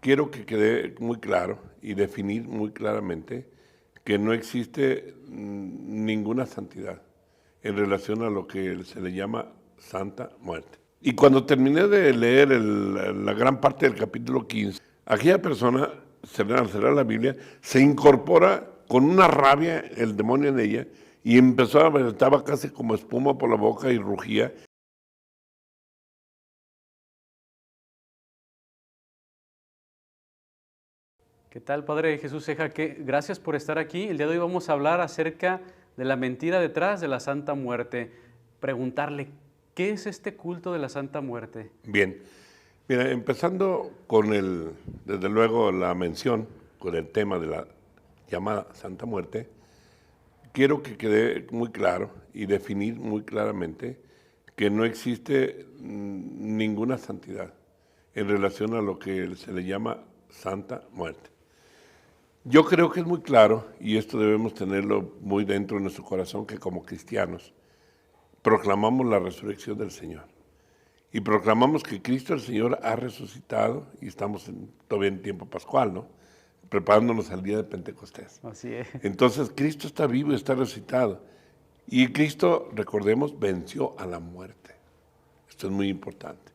quiero que quede muy claro y definir muy claramente que no existe ninguna santidad en relación a lo que se le llama Santa Muerte. Y cuando terminé de leer la gran parte del capítulo 15, aquella persona, al cerrar la Biblia, se incorpora con una rabia el demonio en ella y empezó a estaba casi como espuma por la boca y rugía. ¿Qué tal, Padre Jesús Ceja? Gracias por estar aquí. El día de hoy vamos a hablar acerca de la mentira detrás de la Santa Muerte. Preguntarle, ¿qué es este culto de la Santa Muerte? Bien, mira, empezando con desde luego la mención, con el tema de la llamada Santa Muerte, quiero que quede muy claro y definir muy claramente que no existe ninguna santidad en relación a lo que se le llama Santa Muerte. Yo creo que es muy claro, y esto debemos tenerlo muy dentro de nuestro corazón, que como cristianos proclamamos la resurrección del Señor. Y proclamamos que Cristo el Señor ha resucitado, y estamos todavía en tiempo pascual, ¿no? Preparándonos al día de Pentecostés. Así es. Entonces Cristo está vivo y está resucitado. Y Cristo, recordemos, venció a la muerte. Esto es muy importante.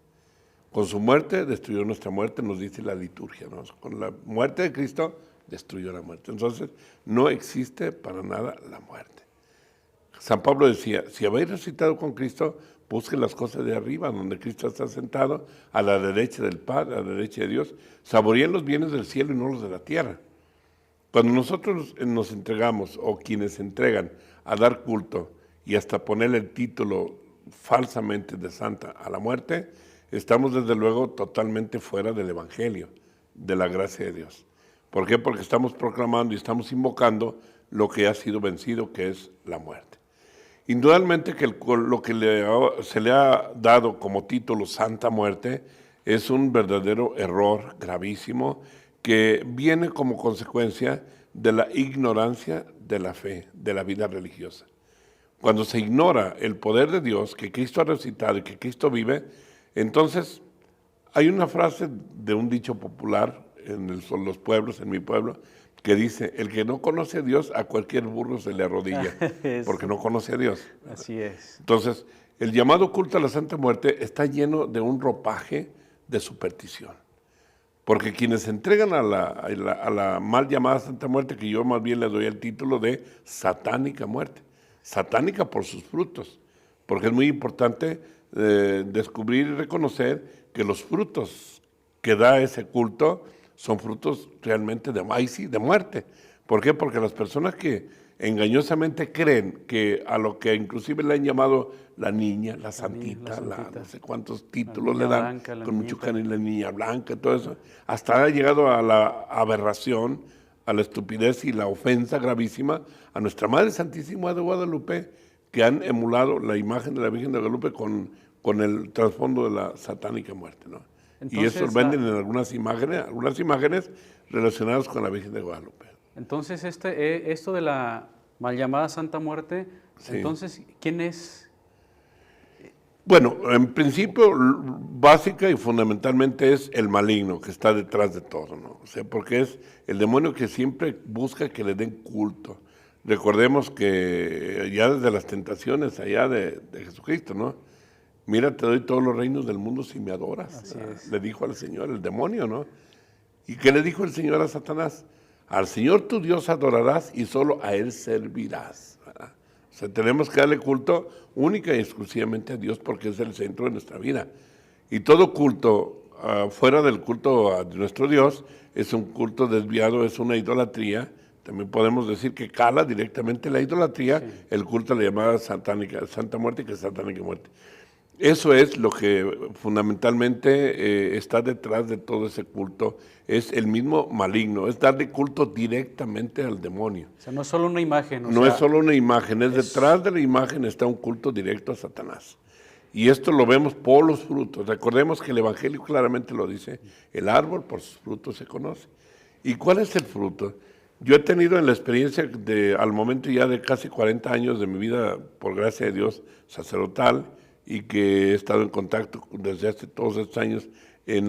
Con su muerte destruyó nuestra muerte, nos dice la liturgia, ¿no? Con la muerte de Cristo destruyó la muerte. Entonces, no existe para nada la muerte. San Pablo decía, si habéis resucitado con Cristo, busquen las cosas de arriba, donde Cristo está sentado, a la derecha del Padre, a la derecha de Dios. Saborean los bienes del cielo y no los de la tierra. Cuando nosotros nos entregamos, o quienes se entregan a dar culto, y hasta ponerle el título falsamente de santa a la muerte, estamos desde luego totalmente fuera del Evangelio, de la gracia de Dios. ¿Por qué? Porque estamos proclamando y estamos invocando lo que ha sido vencido, que es la muerte. Indudablemente que lo que se le ha dado como título Santa Muerte es un verdadero error gravísimo que viene como consecuencia de la ignorancia de la fe, de la vida religiosa. Cuando se ignora el poder de Dios, que Cristo ha resucitado y que Cristo vive, entonces hay una frase de un dicho popular son los pueblos, en mi pueblo, que dice, el que no conoce a Dios, a cualquier burro se le arrodilla, porque no conoce a Dios. Así es. Entonces, el llamado culto a la Santa Muerte está lleno de un ropaje de superstición. Porque quienes se entregan a la mal llamada Santa Muerte, que yo más bien le doy el título de satánica muerte, satánica por sus frutos, porque es muy importante descubrir y reconocer que los frutos que da ese culto son frutos realmente de muerte. ¿Por qué? Porque las personas que engañosamente creen que a lo que inclusive le han llamado la niña, la santita, no sé cuántos títulos le dan, blanca, con mucho cariño, la niña blanca, todo eso, hasta ha llegado a la aberración, a la estupidez y la ofensa gravísima a nuestra Madre Santísima de Guadalupe, que han emulado la imagen de la Virgen de Guadalupe con el trasfondo de la satánica muerte, ¿no? Entonces, y eso venden en algunas imágenes relacionadas con la Virgen de Guadalupe. Entonces, esto de la mal llamada Santa Muerte, sí. Entonces, ¿quién es? Bueno, en principio, básica y fundamentalmente es el maligno que está detrás de todo, ¿no? O sea, porque es el demonio que siempre busca que le den culto. Recordemos que ya desde las tentaciones allá de Jesucristo, ¿no? Mira, te doy todos los reinos del mundo si me adoras. Le dijo al Señor, el demonio, ¿no? ¿Y qué le dijo el Señor a Satanás? Al Señor tu Dios adorarás y solo a Él servirás, ¿verdad? O sea, tenemos que darle culto única y exclusivamente a Dios porque es el centro de nuestra vida. Y todo culto, fuera del culto a nuestro Dios, es un culto desviado, es una idolatría. También podemos decir que cala directamente la idolatría, sí. El culto a la llamada satánica, Santa Muerte, que es satánica muerte. Eso es lo que fundamentalmente está detrás de todo ese culto, es el mismo maligno, es darle culto directamente al demonio. O sea, no es solo una imagen. No es solo una imagen, es detrás de la imagen está un culto directo a Satanás. Y esto lo vemos por los frutos. Recordemos que el Evangelio claramente lo dice, el árbol por sus frutos se conoce. ¿Y cuál es el fruto? Yo he tenido en la experiencia al momento ya de casi 40 años de mi vida, por gracia de Dios, sacerdotal, y que he estado en contacto desde hace todos estos años en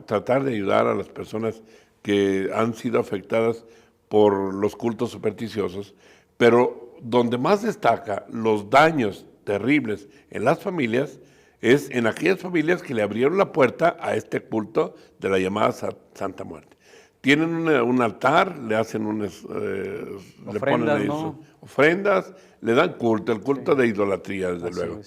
tratar de ayudar a las personas que han sido afectadas por los cultos supersticiosos, pero donde más destaca los daños terribles en las familias es en aquellas familias que le abrieron la puerta a este culto de la llamada Santa Muerte. Tienen un altar, le hacen le ponen ahí ofrendas, le dan culto, el culto de idolatría, desde luego.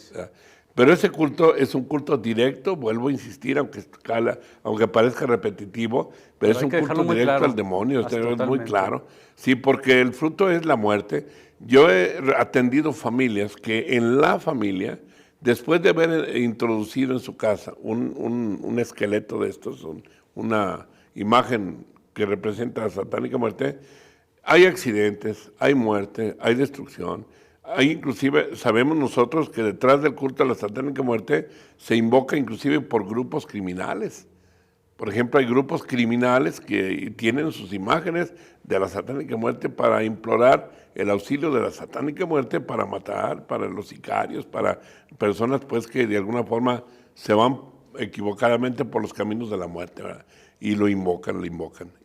Pero ese culto es un culto directo, vuelvo a insistir, aunque parezca repetitivo, pero es un culto directo al demonio, es muy claro. Sí, porque el fruto es la muerte. Yo he atendido familias que en la familia, después de haber introducido en su casa un esqueleto de estos, una imagen que representa la satánica muerte, hay accidentes, hay muerte, hay destrucción. Hay inclusive, sabemos nosotros que detrás del culto a la satánica muerte se invoca inclusive por grupos criminales. Por ejemplo, hay grupos criminales que tienen sus imágenes de la satánica muerte para implorar el auxilio de la satánica muerte para matar, para los sicarios, para personas pues que de alguna forma se van equivocadamente por los caminos de la muerte, ¿verdad? Y lo invocan,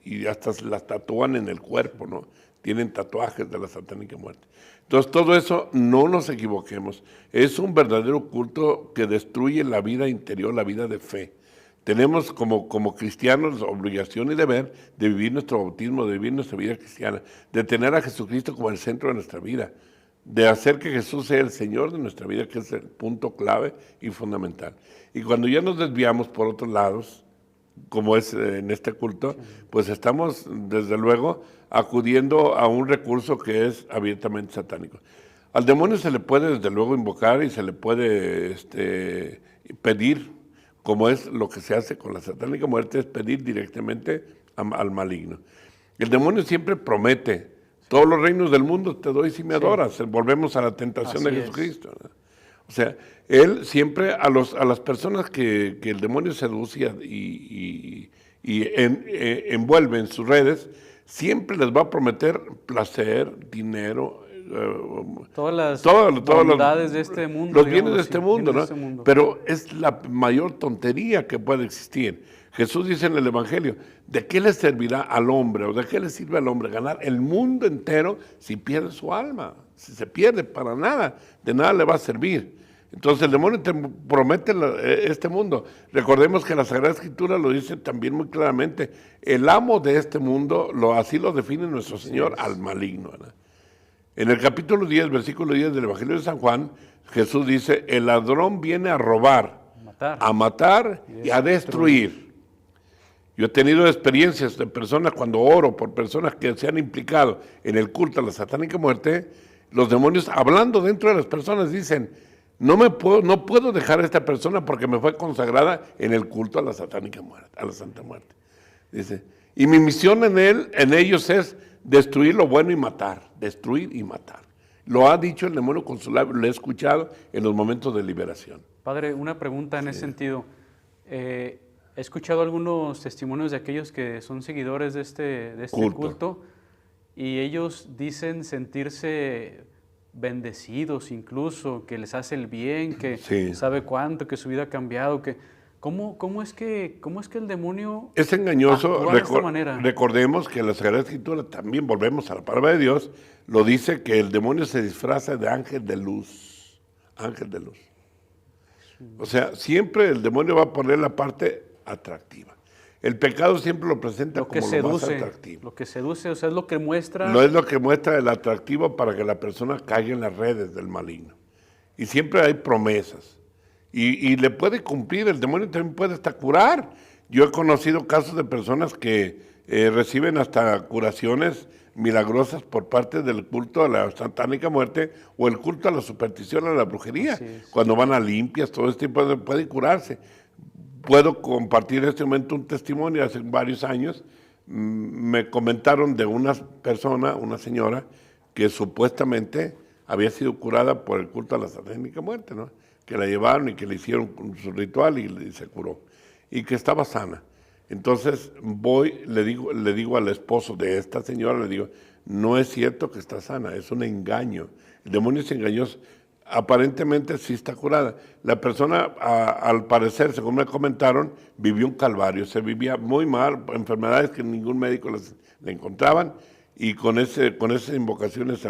y hasta las tatúan en el cuerpo, ¿no? Tienen tatuajes de la satánica muerte. Entonces, todo eso, no nos equivoquemos, es un verdadero culto que destruye la vida interior, la vida de fe. Tenemos como cristianos obligación y deber de vivir nuestro bautismo, de vivir nuestra vida cristiana, de tener a Jesucristo como el centro de nuestra vida, de hacer que Jesús sea el Señor de nuestra vida, que es el punto clave y fundamental. Y cuando ya nos desviamos por otros lados, como es en este culto, pues estamos desde luego acudiendo a un recurso que es abiertamente satánico. Al demonio se le puede desde luego invocar y se le puede pedir, como es lo que se hace con la satánica muerte, es pedir directamente al maligno. El demonio siempre promete, todos los reinos del mundo te doy si me adoras. Volvemos a la tentación de Jesucristo, ¿no? O sea, él siempre a las personas que el demonio seduce y envuelve en sus redes, siempre les va a prometer placer, dinero, todas las bondades de este mundo. Los bienes de este mundo, ¿no? Pero es la mayor tontería que puede existir. Jesús dice en el Evangelio, ¿de qué le servirá al hombre o de qué le sirve al hombre ganar el mundo entero si pierde su alma? Si se pierde, para nada, de nada le va a servir. Entonces el demonio te promete este mundo. Recordemos que la Sagrada Escritura lo dice también muy claramente, el amo de este mundo, así lo define nuestro Señor, al maligno, ¿verdad? En el capítulo 10, versículo 10 del Evangelio de San Juan, Jesús dice, el ladrón viene a robar, a matar y a destruir. Yo he tenido experiencias de personas, cuando oro por personas que se han implicado en el culto a la satánica muerte, los demonios hablando dentro de las personas dicen, no puedo dejar a esta persona porque me fue consagrada en el culto a la satánica muerte, a la Santa Muerte. Dice, y mi misión en ellos es destruir lo bueno y matar, destruir y matar. Lo ha dicho el demonio con su labio, lo he escuchado en los momentos de liberación. Padre, una pregunta en ese sentido. He escuchado algunos testimonios de aquellos que son seguidores de este culto y ellos dicen sentirse bendecidos incluso, que les hace el bien, que sabe cuánto, que su vida ha cambiado, que ¿cómo es que el demonio es engañoso? Actúa de esta manera? Recordemos que la Sagrada Escritura, también volvemos a la palabra de Dios, lo dice que el demonio se disfraza de ángel de luz, ángel de luz. O sea, siempre el demonio va a poner la parte atractiva. El pecado siempre lo presenta como lo más atractivo. Lo que seduce, o sea, es lo que muestra. No es lo que muestra el atractivo para que la persona caiga en las redes del maligno. Y siempre hay promesas. Y le puede cumplir, el demonio también puede hasta curar. Yo he conocido casos de personas que reciben hasta curaciones milagrosas por parte del culto a la satánica muerte o el culto a la superstición, a la brujería. Cuando van a limpias, todo este tipo pueden curarse. Puedo compartir en este momento un testimonio. Hace varios años me comentaron de una persona, una señora, que supuestamente había sido curada por el culto a la satánica muerte, ¿no? Que la llevaron y que le hicieron su ritual y se curó, y que estaba sana. Entonces le digo al esposo de esta señora, le digo, no es cierto que está sana, es un engaño. El demonio es engañoso. aparentemente sí está curada. La persona, al parecer, según me comentaron, vivió un calvario, se vivía muy mal, enfermedades que ningún médico le encontraban, y con esas invocaciones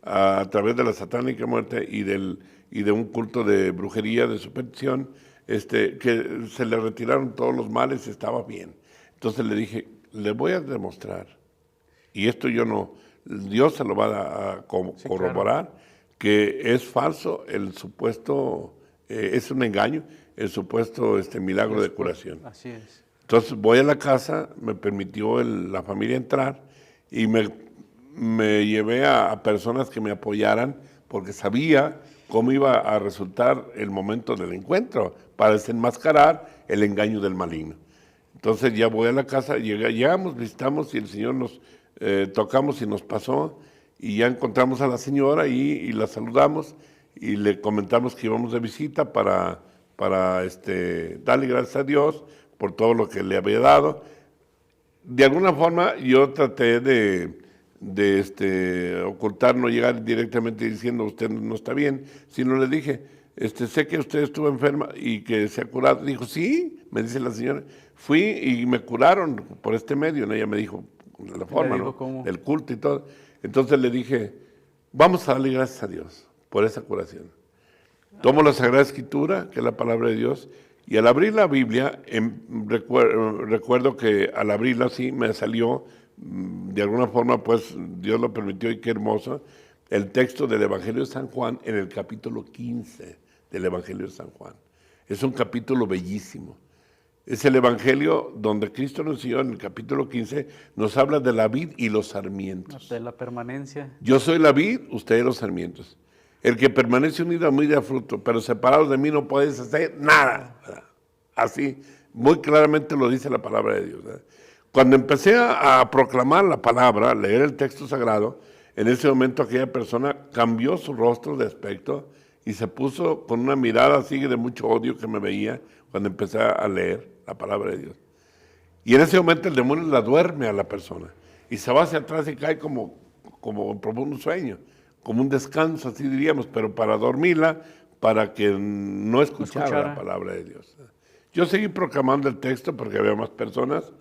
a través de la satánica muerte y de un culto de brujería, de superstición, que se le retiraron todos los males y estaba bien. Entonces le dije, le voy a demostrar, y esto Dios se lo va a Sí, corroborar, claro. que es falso el supuesto, es un engaño, el supuesto milagro de curación. Así es. Entonces voy a la casa, me permitió la familia entrar y me llevé a personas que me apoyaran porque sabía cómo iba a resultar el momento del encuentro para desenmascarar el engaño del maligno. Entonces ya voy a la casa, llegamos, visitamos y el Señor nos tocamos y nos pasó y ya encontramos a la señora y la saludamos y le comentamos que íbamos de visita para darle gracias a Dios por todo lo que le había dado. De alguna forma yo traté de ocultar, no llegar directamente diciendo usted no está bien, sino le dije, sé que usted estuvo enferma y que se ha curado. Dijo, sí, me dice la señora, fui y me curaron por este medio, ¿no? Ella me dijo de la forma, dijo ¿no? cómo. Del culto y todo. Entonces le dije, vamos a darle gracias a Dios por esa curación. Tomo la Sagrada Escritura, que es la palabra de Dios, y al abrir la Biblia, recuerdo que al abrirla sí me salió, de alguna forma, pues Dios lo permitió y qué hermoso, el texto del Evangelio de San Juan en el capítulo 15 del Evangelio de San Juan. Es un capítulo bellísimo. Es el Evangelio donde Cristo nos enseñó en el capítulo 15, nos habla de la vid y los sarmientos. De la permanencia. Yo soy la vid, ustedes los sarmientos. El que permanece unido a mí da fruto, pero separados de mí no podéis hacer nada. ¿Verdad? Así, muy claramente lo dice la palabra de Dios. ¿Verdad? Cuando empecé a proclamar la palabra, a leer el texto sagrado, en ese momento aquella persona cambió su rostro de aspecto y se puso con una mirada así de mucho odio que me veía cuando empecé a leer la palabra de Dios. Y en ese momento el demonio la duerme a la persona y se va hacia atrás y cae como en profundo sueño, como un descanso, así diríamos, pero para dormirla, para que no escuchara la palabra de Dios. Yo seguí proclamando el texto porque había más personas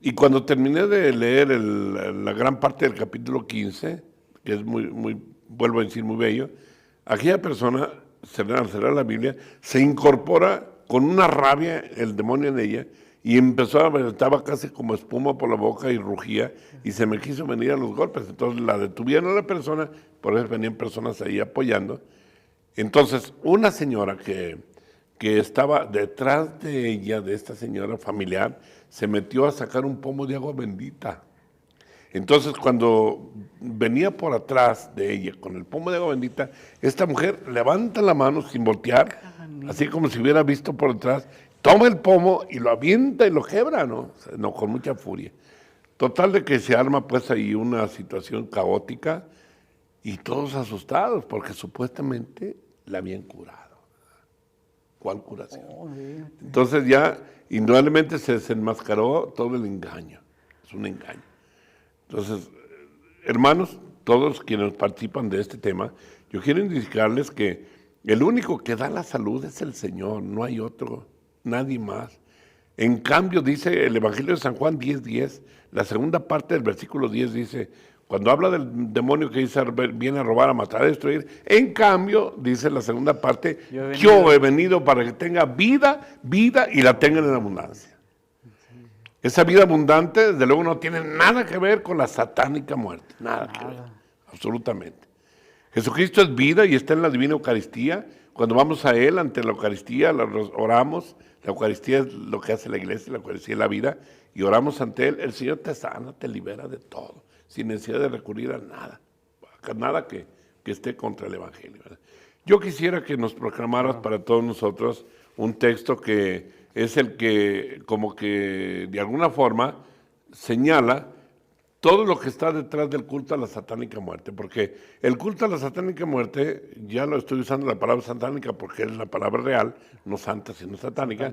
y cuando terminé de leer la gran parte del capítulo 15, que es vuelvo a decir, muy bello, aquella persona, al cerrar la Biblia, se incorpora con una rabia el demonio en ella y estaba casi como espuma por la boca y rugía y se me quiso venir a los golpes. Entonces la detuvieron a la persona, por eso venían personas ahí apoyando. Entonces una señora que estaba detrás de ella, de esta señora familiar, se metió a sacar un pomo de agua bendita. Entonces cuando venía por atrás de ella con el pomo de agua bendita, esta mujer levanta la mano sin voltear, así como si hubiera visto por detrás, toma el pomo y lo avienta y lo quebra, ¿no? O sea, no, con mucha furia. Total de que se arma pues ahí una situación caótica y todos asustados porque supuestamente la habían curado. ¿Cuál curación? Entonces ya indudablemente se desenmascaró todo el engaño. Es un engaño. Entonces, hermanos, todos quienes participan de este tema, yo quiero indicarles que el único que da la salud es el Señor, no hay otro, nadie más. En cambio, dice el Evangelio de San Juan 10:10, la segunda parte del versículo 10 dice, cuando habla del demonio que dice viene a robar, a matar, a destruir, en cambio, dice la segunda parte, yo he venido para que tenga vida y la tengan en abundancia. Esa vida abundante, desde luego, no tiene nada que ver con la satánica muerte, nada que ver, absolutamente. Jesucristo es vida y está en la Divina Eucaristía. Cuando vamos a Él, ante la Eucaristía, oramos. La Eucaristía es lo que hace la iglesia, la Eucaristía es la vida, y oramos ante Él. El Señor te sana, te libera de todo, sin necesidad de recurrir a nada que esté contra el Evangelio, ¿verdad? Yo quisiera que nos proclamaras para todos nosotros un texto que es el que, como que de alguna forma, señala todo lo que está detrás del culto a la satánica muerte, porque el culto a la satánica muerte, ya lo estoy usando la palabra satánica porque es la palabra real, no santa sino satánica,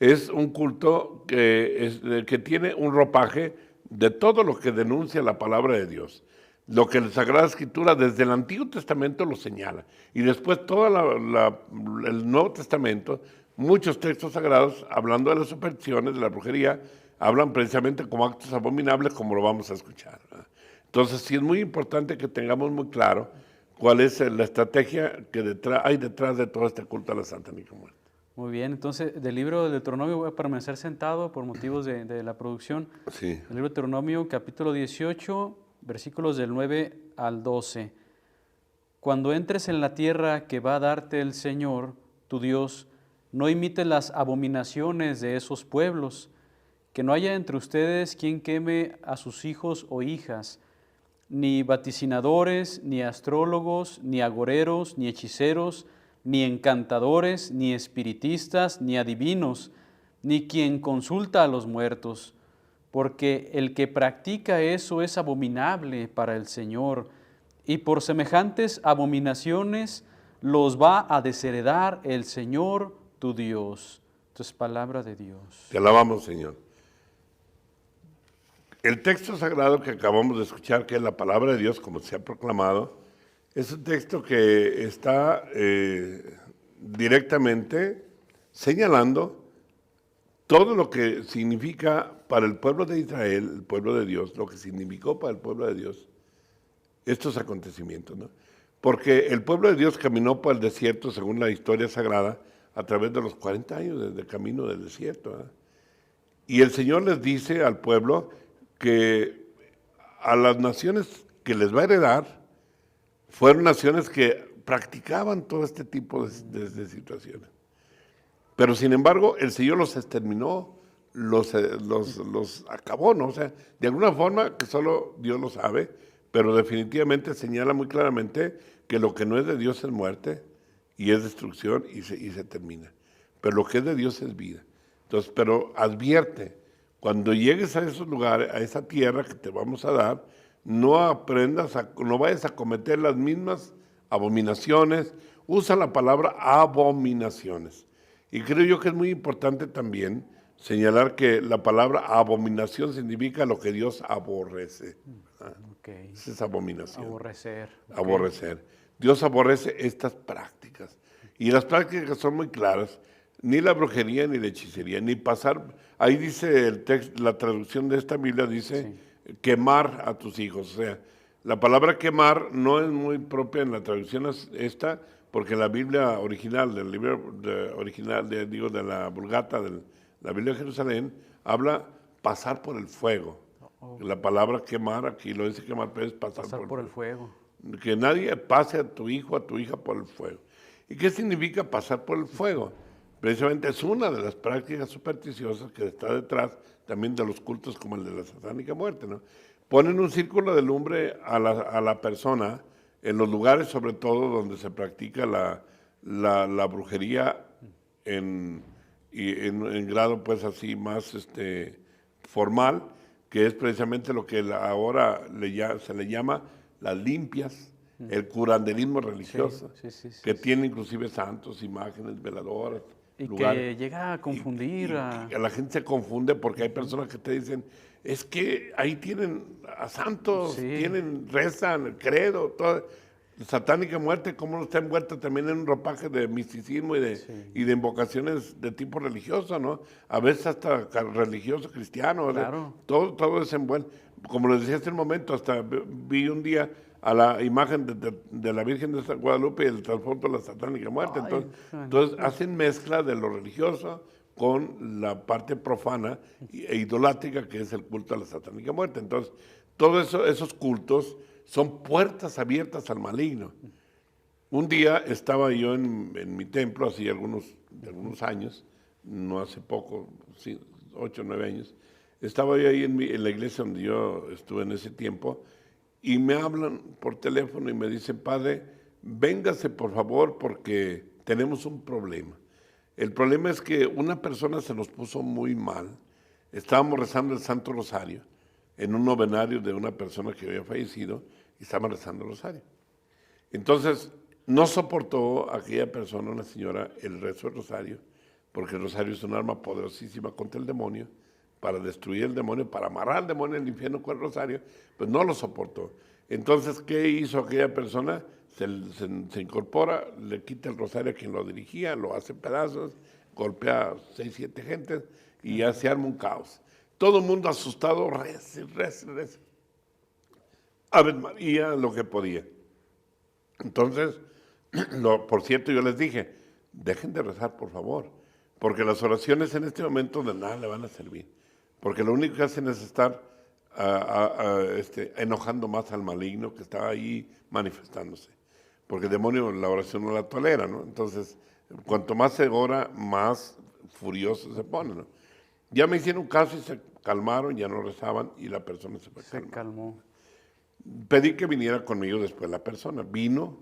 es un culto que tiene un ropaje de todo lo que denuncia la palabra de Dios, lo que la Sagrada Escritura desde el Antiguo Testamento lo señala. Y después todo el Nuevo Testamento, muchos textos sagrados, hablando de las supersticiones, de la brujería, hablan precisamente como actos abominables, como lo vamos a escuchar, ¿verdad? Entonces sí es muy importante que tengamos muy claro cuál es la estrategia que hay detrás de todo este culto a la Santísima Muerte. Muy bien, entonces del libro del Deuteronomio voy a permanecer sentado por motivos de la producción. Sí. El libro de Deuteronomio, capítulo 18, versículos del 9 al 12. Cuando entres en la tierra que va a darte el Señor, tu Dios, no imites las abominaciones de esos pueblos, que no haya entre ustedes quien queme a sus hijos o hijas, ni vaticinadores, ni astrólogos, ni agoreros, ni hechiceros, ni encantadores, ni espiritistas, ni adivinos, ni quien consulta a los muertos, porque el que practica eso es abominable para el Señor, y por semejantes abominaciones los va a desheredar el Señor tu Dios. Esto es palabra de Dios. Te alabamos, Señor. El texto sagrado que acabamos de escuchar, que es la palabra de Dios, como se ha proclamado, es un texto que está directamente señalando todo lo que significa para el pueblo de Israel, el pueblo de Dios, lo que significó para el pueblo de Dios estos acontecimientos, ¿no? Porque el pueblo de Dios caminó por el desierto, según la historia sagrada, a través de los 40 años de camino del desierto, ¿eh? Y el Señor les dice al pueblo que a las naciones que les va a heredar fueron naciones que practicaban todo este tipo de situaciones. Pero sin embargo, el Señor los exterminó, los acabó, ¿no? O sea, de alguna forma que solo Dios lo sabe, pero definitivamente señala muy claramente que lo que no es de Dios es muerte y es destrucción y se termina. Pero lo que es de Dios es vida. Entonces, pero advierte, cuando llegues a esos lugares, a esa tierra que te vamos a dar, no vayas a cometer las mismas abominaciones. Usa la palabra abominaciones. Y creo yo que es muy importante también señalar que la palabra abominación significa lo que Dios aborrece. Okay. Esa es abominación. Aborrecer. Okay. Aborrecer. Dios aborrece estas prácticas. Y las prácticas son muy claras. Ni la brujería ni la hechicería, ni pasar. Ahí dice el texto, la traducción de esta Biblia dice quemar a tus hijos. O sea, la palabra quemar no es muy propia en la traducción esta, porque la Biblia original, del libro de la Vulgata, de la Biblia de Jerusalén, habla pasar por el fuego. La palabra quemar, aquí lo dice quemar, pero es pasar por el fuego. Que nadie pase a tu hijo, a tu hija por el fuego. ¿Y qué significa pasar por el fuego? Precisamente es una de las prácticas supersticiosas que está detrás también de los cultos como el de la satánica muerte, ¿no? Ponen un círculo de lumbre a la persona en los lugares, sobre todo, donde se practica la brujería en grado, pues, así más formal, que es precisamente lo que ahora se le llama las limpias, el curanderismo religioso, que tiene inclusive santos, imágenes, veladoras. Y lugares, que llega a confundir. Y la gente se confunde porque hay personas que te dicen, es que ahí tienen a santos, rezan, el credo, todo. Satánica muerte, cómo no está envuelta también en un ropaje de misticismo y de invocaciones de tipo religioso, ¿no? A veces hasta religioso cristiano, claro. Todo es envuelto. Como les decía hace un momento, hasta vi un día a la imagen de la Virgen de Guadalupe y el transporte de la satánica muerte. Entonces hacen mezcla de lo religioso con la parte profana e idolátrica que es el culto a la satánica muerte. Entonces, todos esos cultos son puertas abiertas al maligno. Un día estaba yo en mi templo, hace algunos años, no hace poco, 8 o 9 años, estaba yo ahí en la iglesia donde yo estuve en ese tiempo, y me hablan por teléfono y me dicen, padre, véngase por favor porque tenemos un problema. El problema es que una persona se nos puso muy mal. Estábamos rezando el Santo Rosario en un novenario de una persona que había fallecido y estaban rezando el Rosario. Entonces, no soportó aquella persona, una señora, el rezo del Rosario, porque el Rosario es un arma poderosísima contra el demonio, para destruir el demonio, para amarrar al demonio en el infierno con el Rosario, pues no lo soportó. Entonces, ¿qué hizo aquella persona? Se incorpora, le quita el rosario a quien lo dirigía, lo hace pedazos, golpea a 6, 7 gentes y ya se arma un caos. Todo el mundo asustado, reza, reza, reza. Ave María, lo que podía. Entonces, por cierto, yo les dije, dejen de rezar, por favor, porque las oraciones en este momento de nada le van a servir, porque lo único que hacen es estar enojando más al maligno que está ahí manifestándose, porque el demonio la oración no la tolera, ¿no? Entonces, cuanto más se ora, más furioso se pone, ¿no? Ya me hicieron caso y se calmaron, ya no rezaban y la persona se fue calmando. calmó. Pedí que viniera conmigo después la persona. Vino,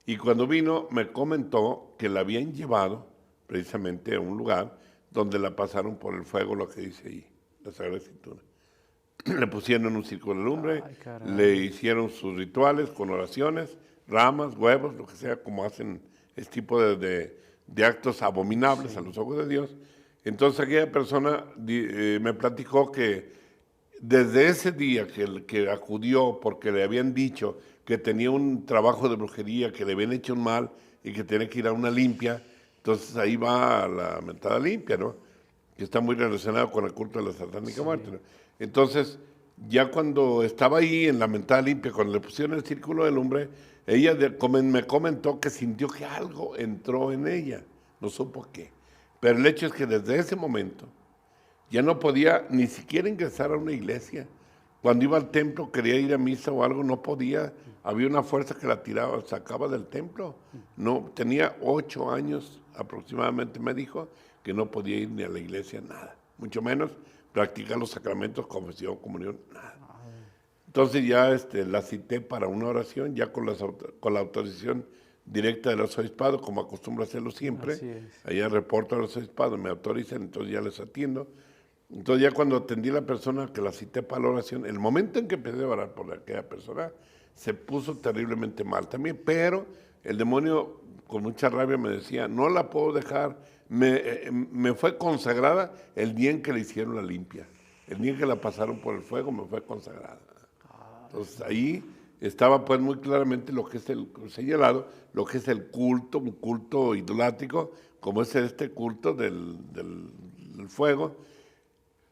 y cuando vino me comentó que la habían llevado precisamente a un lugar donde la pasaron por el fuego, lo que dice ahí, la Sagrada Escritura. Le pusieron en un círculo de lumbre, Ay, caray. le hicieron sus rituales con oraciones, ramas, huevos, lo que sea, como hacen este tipo de actos abominables a los ojos de Dios. Entonces aquella persona me platicó que desde ese día que acudió porque le habían dicho que tenía un trabajo de brujería, que le habían hecho un mal y que tenía que ir a una limpia, entonces ahí va a la mentada limpia, ¿no? Que está muy relacionado con el culto de la satánica muerte, ¿no? Entonces, ya cuando estaba ahí en la mentada limpia, cuando le pusieron el círculo de lumbre, ella me comentó que sintió que algo entró en ella, no supo qué. Pero el hecho es que desde ese momento ya no podía ni siquiera ingresar a una iglesia. Cuando iba al templo, quería ir a misa o algo, no podía. Había una fuerza que la tiraba, sacaba del templo. No, tenía 8 años aproximadamente, me dijo, que no podía ir ni a la iglesia, nada. Mucho menos practicar los sacramentos, confesión, comunión, nada. Entonces ya la cité para una oración, ya con la autorización directa del arzobispado, como acostumbro hacerlo siempre. Así es. Allá reporto al arzobispado, me autorizan, entonces ya les atiendo. Entonces ya cuando atendí a la persona que la cité para la oración, el momento en que empecé a orar por aquella persona, se puso terriblemente mal también, pero el demonio con mucha rabia me decía, no la puedo dejar, me fue consagrada el día en que le hicieron la limpia, el día en que la pasaron por el fuego me fue consagrada. Entonces ahí estaba pues muy claramente lo que es señalado, lo que es el culto, un culto idolátrico, como es este culto del fuego.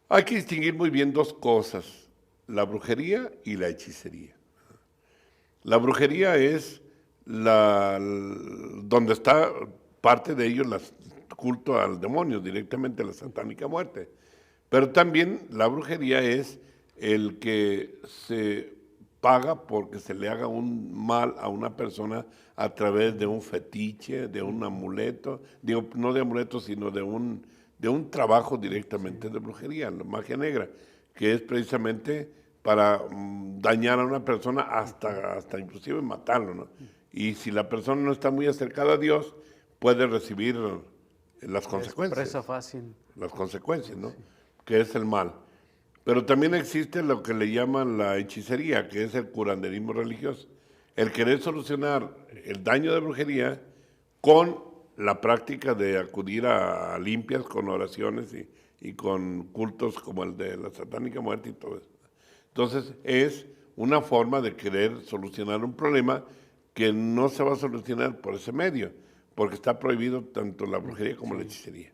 Hay que distinguir muy bien dos cosas, la brujería y la hechicería. La brujería es donde está parte de ello el culto al demonio, directamente a la satánica muerte. Pero también la brujería es el que se paga porque se le haga un mal a una persona a través de un fetiche, de un amuleto, digo, no de amuleto, sino de un trabajo directamente de brujería, la magia negra, que es precisamente para dañar a una persona hasta inclusive matarlo, ¿no? Y si la persona no está muy acercada a Dios, puede recibir las consecuencias. Presa fácil. Las consecuencias, ¿no? Que es el mal. Pero también existe lo que le llaman la hechicería, que es el curanderismo religioso. El querer solucionar el daño de brujería con la práctica de acudir a limpias con oraciones y con cultos como el de la satánica muerte y todo eso. Entonces es una forma de querer solucionar un problema que no se va a solucionar por ese medio, porque está prohibido tanto la brujería como la hechicería,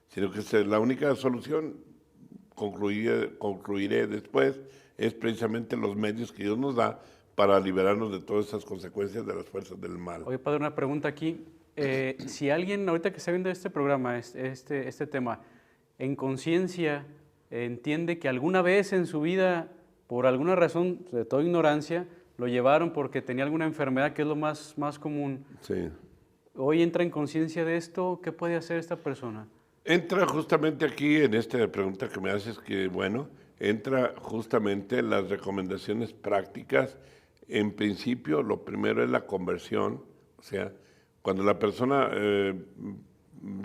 sino que la única solución, concluiré después, es precisamente los medios que Dios nos da para liberarnos de todas esas consecuencias de las fuerzas del mal. Oye, padre, una pregunta aquí. Si alguien, ahorita que está viendo este programa, este tema, en conciencia entiende que alguna vez en su vida, por alguna razón, de toda ignorancia, lo llevaron porque tenía alguna enfermedad, que es lo más común. Sí. Hoy entra en conciencia de esto, ¿qué puede hacer esta persona? Entra justamente aquí en esta pregunta que me haces, que bueno, entra justamente las recomendaciones prácticas. En principio, lo primero es la conversión, o sea, cuando la persona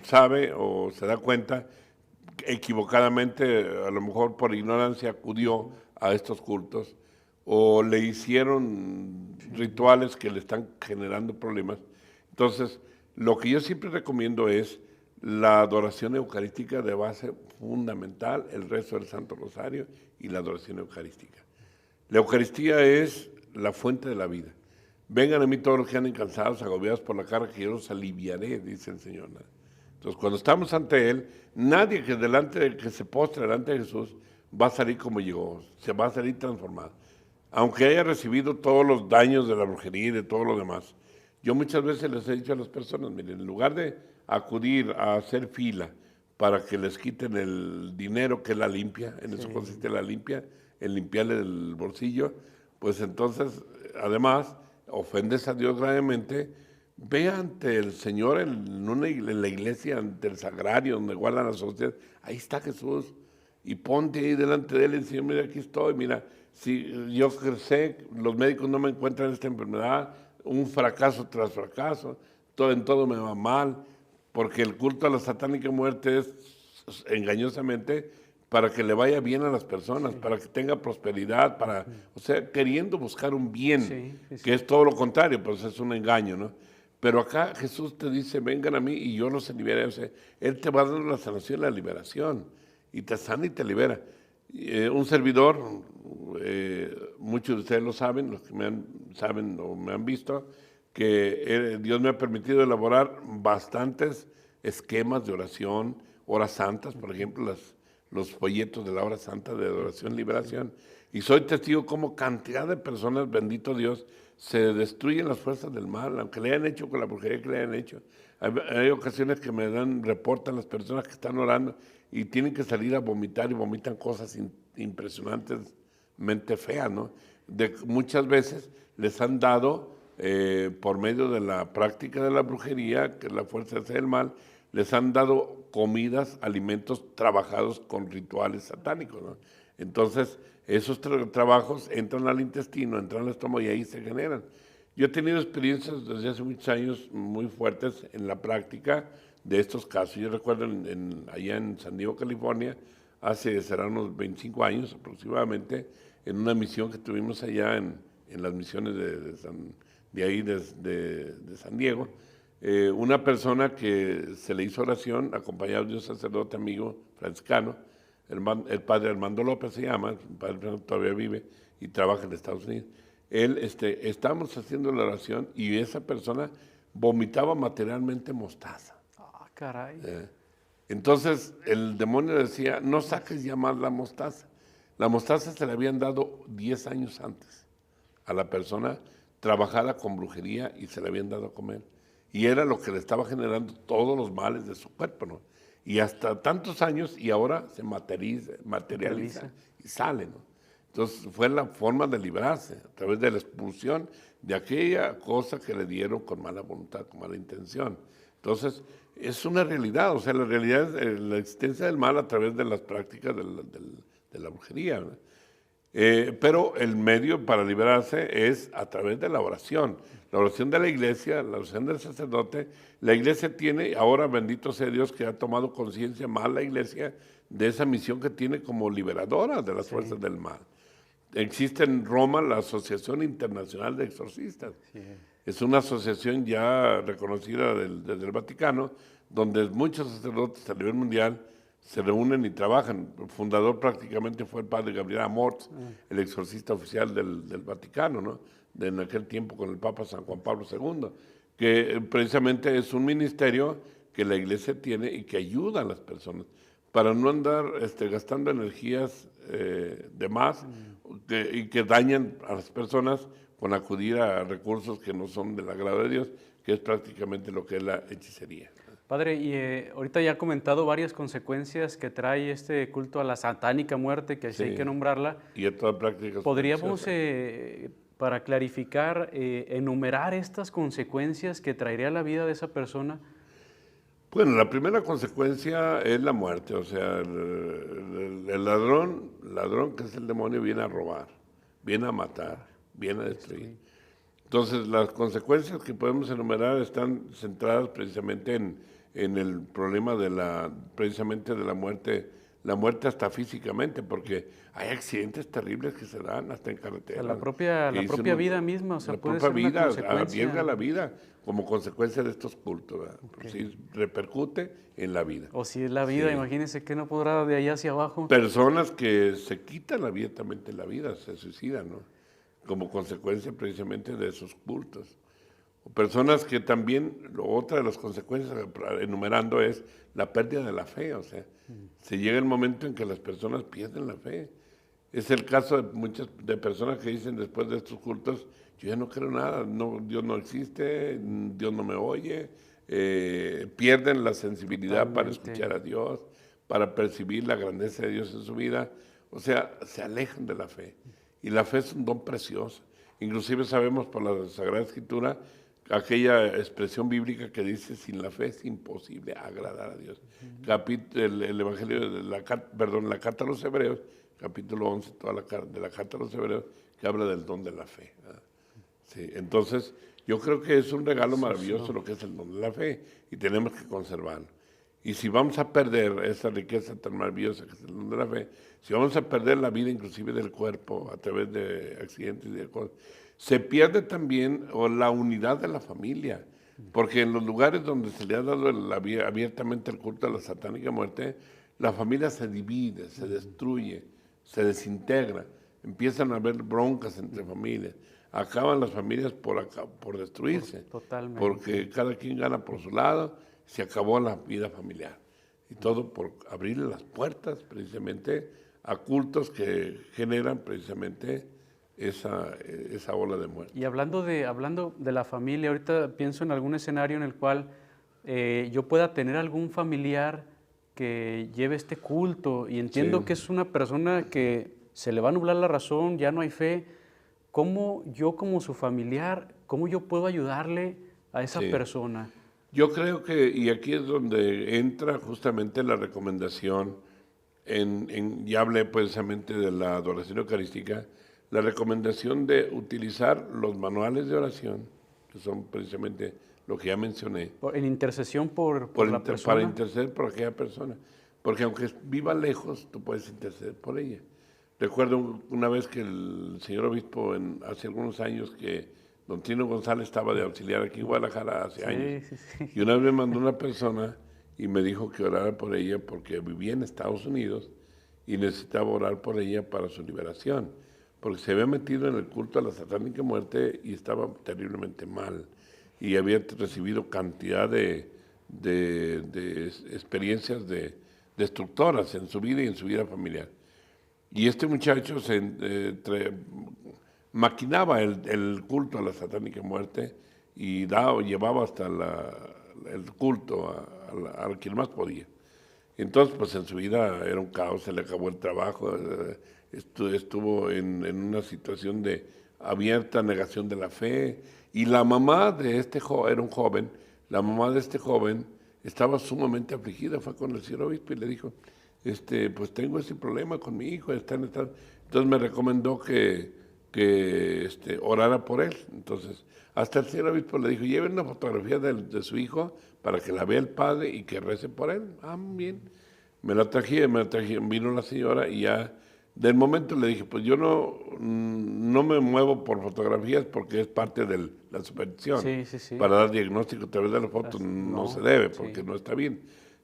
sabe o se da cuenta equivocadamente, a lo mejor por ignorancia, acudió a estos cultos o le hicieron rituales que le están generando problemas. Entonces, lo que yo siempre recomiendo es la adoración eucarística de base fundamental, el rezo del Santo Rosario y la adoración eucarística. La Eucaristía es la fuente de la vida. Vengan a mí todos los que andan cansados, agobiados por la carga, que yo los aliviaré, dice el Señor. Entonces, cuando estamos ante Él, nadie que se postre delante de Jesús va a salir como llegó, se va a salir transformado. Aunque haya recibido todos los daños de la brujería y de todo lo demás. Yo muchas veces les he dicho a las personas, miren, en lugar de acudir a hacer fila para que les quiten el dinero que es la limpia, en eso consiste la limpia, en limpiarle el bolsillo, pues entonces, además, ofendes a Dios gravemente. Ve ante el Señor en la iglesia, ante el sagrario, donde guardan las hostias, ahí está Jesús, y ponte ahí delante de Él y decir, mira, aquí estoy, mira, si yo sé, los médicos no me encuentran esta enfermedad, un fracaso tras fracaso, en todo me va mal, porque el culto a la satánica muerte es engañosamente para que le vaya bien a las personas, para que tenga prosperidad, o sea, queriendo buscar un bien, que es todo lo contrario, pues es un engaño, ¿no? Pero acá Jesús te dice, vengan a mí y yo los liberaré. O sea, Él te va a dar la sanación y la liberación, y te sana y te libera. Un servidor, muchos de ustedes lo saben, los que saben o me han visto, que Dios me ha permitido elaborar bastantes esquemas de oración, horas santas, por ejemplo, los folletos de la hora santa de adoración y liberación. Y soy testigo como cantidad de personas, bendito Dios, se destruyen las fuerzas del mal, aunque le hayan hecho con la brujería que le hayan hecho. Hay ocasiones que me reportan las personas que están orando y tienen que salir a vomitar y vomitan cosas impresionantemente feas, ¿no? Muchas veces les han dado, por medio de la práctica de la brujería, que es la fuerza del mal, les han dado comidas, alimentos trabajados con rituales satánicos, ¿no? Entonces, esos trabajos entran al intestino, entran al estómago y ahí se generan. Yo he tenido experiencias desde hace muchos años muy fuertes en la práctica de estos casos. Yo recuerdo allá en San Diego, California, serán unos 25 años aproximadamente, en una misión que tuvimos allá en las misiones de San Diego, una persona que se le hizo oración, acompañado de un sacerdote amigo franciscano, el padre Armando López se llama, el padre todavía vive y trabaja en Estados Unidos. Estábamos haciendo la oración y esa persona vomitaba materialmente mostaza. Ah, caray. Entonces el demonio decía, no saques ya más la mostaza. La mostaza se le habían dado 10 años antes a la persona trabajada con brujería y se le habían dado a comer. Y era lo que le estaba generando todos los males de su cuerpo, ¿no? Y hasta tantos años y ahora se materializa y sale, ¿no? Entonces fue la forma de librarse a través de la expulsión de aquella cosa que le dieron con mala voluntad, con mala intención. Entonces es una realidad, o sea, la realidad es la existencia del mal a través de las prácticas de la brujería, ¿no? Pero el medio para liberarse es a través de la oración de la iglesia, la oración del sacerdote. La iglesia tiene, ahora bendito sea Dios que ha tomado conciencia más la iglesia de esa misión que tiene como liberadora de las fuerzas del mal. Existe en Roma la Asociación Internacional de Exorcistas. Sí. Es una asociación ya reconocida desde el Vaticano, donde muchos sacerdotes a nivel mundial se reúnen y trabajan. El fundador prácticamente fue el padre Gabriel Amorth, el exorcista oficial del Vaticano, ¿no? En aquel tiempo con el Papa San Juan Pablo II, que precisamente es un ministerio que la iglesia tiene y que ayuda a las personas para no andar gastando energías de más y que dañan a las personas con acudir a recursos que no son del agrado de Dios, que es prácticamente lo que es la hechicería. Padre, y ahorita ya ha comentado varias consecuencias que trae este culto a la satánica muerte, que así hay que nombrarla. Y a toda práctica. ¿Podríamos, para clarificar, enumerar estas consecuencias que traería la vida de esa persona? Bueno, la primera consecuencia es la muerte, o sea, el ladrón que es el demonio viene a robar, viene a matar, viene a destruir. Entonces, las consecuencias que podemos enumerar están centradas precisamente en el problema precisamente de la muerte hasta físicamente, porque hay accidentes terribles que se dan hasta en carretera. La propia vida misma, o sea, puede ser una consecuencia. Arriesga la vida como consecuencia de estos cultos, ¿verdad? Okay. Sí, repercute en la vida. O si es la vida, imagínense que no podrá de allá hacia abajo. Personas que se quitan la vida, también la vida, se suicidan, ¿no? como consecuencia precisamente de esos cultos. O personas que también, otra de las consecuencias, enumerando, es la pérdida de la fe. O sea, se llega el momento en que las personas pierden la fe. Es el caso de muchas de personas que dicen después de estos cultos, yo ya no creo nada, no, Dios no existe, Dios no me oye, pierden la sensibilidad para Totalmente. escuchar a Dios, para percibir la grandeza de Dios en su vida. O sea, se alejan de la fe. Y la fe es un don precioso. Inclusive sabemos por la Sagrada Escritura aquella expresión bíblica que dice, sin la fe es imposible agradar a Dios. El Evangelio de la carta a los Hebreos, capítulo 11, de la carta a los Hebreos, que habla del don de la fe. ¿Verdad? Sí, entonces, yo creo que es un regalo maravilloso lo que es el don de la fe y tenemos que conservarlo. Y si vamos a perder esa riqueza tan maravillosa que es el don de la fe, si vamos a perder la vida inclusive del cuerpo a través de accidentes y de cosas, se pierde también la unidad de la familia, porque en los lugares donde se le ha dado abiertamente el culto a la satánica muerte, la familia se divide, se destruye, se desintegra, empiezan a haber broncas entre familias, acaban las familias por destruirse, Totalmente. porque cada quien gana por su lado, se acabó la vida familiar. Y todo por abrirle las puertas precisamente a cultos que generan precisamente esa ola de muerte. Y hablando de la familia, ahorita pienso en algún escenario en el cual yo pueda tener algún familiar que lleve este culto y entiendo Sí. que es una persona que se le va a nublar la razón, ya no hay fe. ¿Cómo yo como su familiar, cómo yo puedo ayudarle a esa Sí. persona? Yo creo que, y aquí es donde entra justamente la recomendación, ya hablé precisamente de la adoración eucarística, la recomendación de utilizar los manuales de oración, que son precisamente lo que ya mencioné, En intercesión por la persona. para interceder por aquella persona. Porque aunque viva lejos, tú puedes interceder por ella. Recuerdo una vez que el señor obispo, hace algunos años, que don Tino González estaba de auxiliar aquí en Guadalajara hace años. Sí, sí, sí. Y una vez me mandó una persona y me dijo que orara por ella porque vivía en Estados Unidos y necesitaba orar por ella para su liberación, porque se había metido en el culto a la satánica muerte y estaba terriblemente mal y había recibido cantidad de experiencias destructoras en su vida y en su vida familiar. Y este muchacho maquinaba el culto a la satánica muerte y llevaba hasta el culto a quien más podía. Entonces, pues en su vida era un caos, se le acabó el trabajo, estuvo en una situación de abierta negación de la fe. Y la mamá de este joven, era un joven, la mamá de este joven estaba sumamente afligida, fue con el señor obispo y le dijo, pues tengo ese problema con mi hijo, entonces me recomendó que orara por él. Entonces, hasta el señor obispo le dijo, lleven una fotografía de su hijo para que la vea el padre y que rece por él. Ah, bien. Me la trajeron, vino la señora y ya del momento le dije, pues yo no me muevo por fotografías porque es parte de la superstición. Sí, sí, sí. Para dar diagnóstico a través de la foto no se debe porque no está bien.